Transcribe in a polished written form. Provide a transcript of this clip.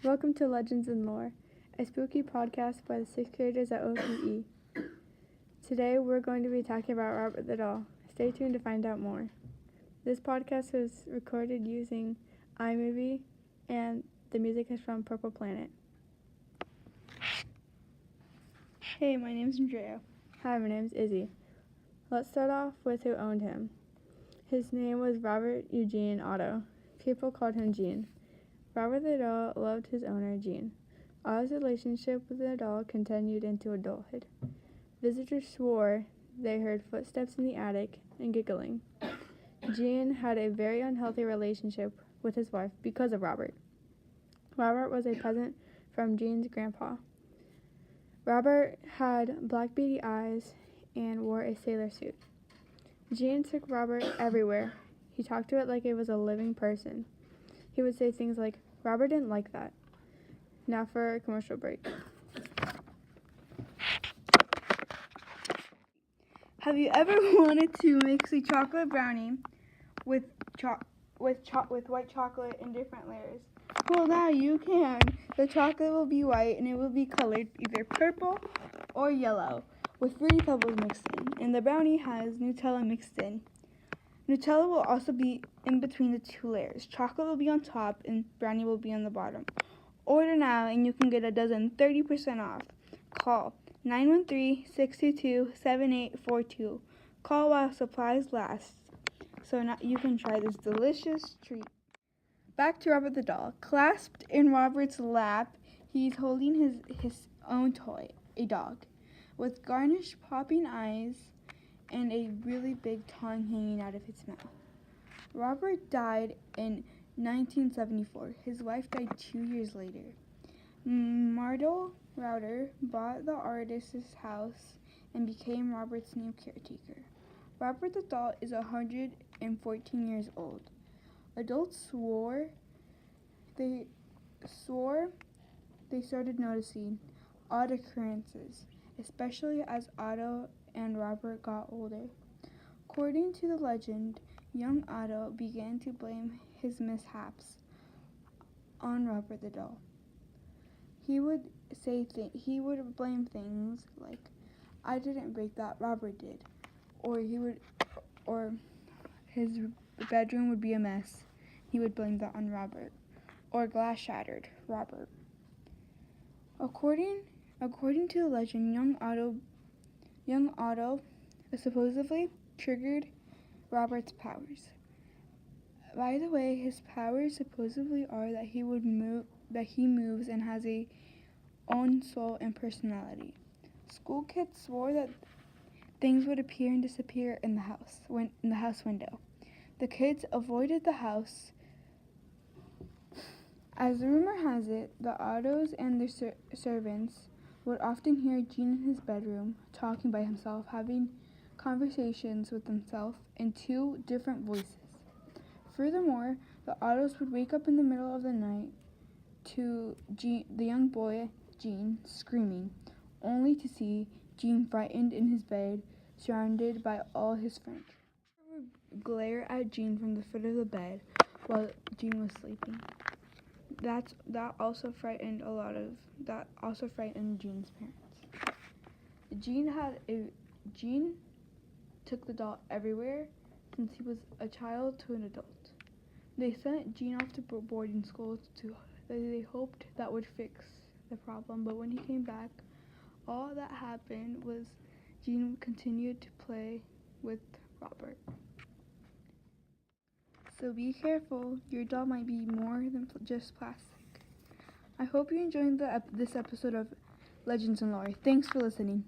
Welcome to Legends and Lore, a spooky podcast by the 6th graders at OPE. Today we're going to be talking about Robert the Doll. Stay tuned to find out more. This podcast was recorded using iMovie, and the music is from Purple Planet. Hey, my name's Andrea. Hi, my name's Izzy. Let's start off with who owned him. His name was Robert Eugene Otto. People called him Gene. Robert the Doll loved his owner, Gene. Otto's relationship with the doll continued into adulthood. Visitors swore they heard footsteps in the attic and giggling. Gene had a very unhealthy relationship with his wife because of Robert. Robert was a peasant from Gene's grandpa. Robert had black beady eyes and wore a sailor suit. Gene took Robert everywhere. He talked to it like it was a living person. He would say things like, "Robert didn't like that." Now for a commercial break. Have you ever wanted to mix a chocolate brownie with white chocolate in different layers? Well, now you can. The chocolate will be white and it will be colored either purple or yellow with Fruity Pebbles mixed in, and the brownie has Nutella mixed in. Nutella will also be in between the two layers. Chocolate will be on top and brownie will be on the bottom. Order now and you can get a dozen 30% off. Call 913-622-7842. Call while supplies last. So now you can try this delicious treat. Back to Robert the Doll. Clasped in Robert's lap, he's holding his own toy, a dog, with garnished popping eyes and a really big tongue hanging out of its mouth. Robert died in 1974. His wife died 2 years later. Mardel Router bought the artist's house and became Robert's new caretaker. Robert the Doll is 114 years old. Adults swore they started noticing odd occurrences, especially as Otto and Robert got older. According to the legend, young Otto began to blame his mishaps on Robert the Doll. He would blame things like, "I didn't break that, Robert did," or his bedroom would be a mess. He would blame that on Robert, or glass shattered, Robert. According to the legend, young Otto supposedly triggered Robert's powers. By the way, his powers supposedly are that he moves and has a own soul and personality. School kids swore that things would appear and disappear in the house window. The kids avoided the house. As the rumor has it, the Ottos and their servants would often hear Gene in his bedroom talking by himself, having conversations with himself in two different voices. Furthermore, the Ottos would wake up in the middle of the night to the young boy, Gene, screaming, only to see Gene frightened in his bed, surrounded by all his friends. They would glare at Gene from the foot of the bed while Gene was sleeping. That also frightened Gene's parents. Gene took the doll everywhere since he was a child to an adult. They sent Gene off to boarding school they hoped that would fix the problem, but when he came back, all that happened was Gene continued to play with Robert. So be careful, your doll might be more than just plastic. I hope you enjoyed this episode of Legends and Lore. Thanks for listening.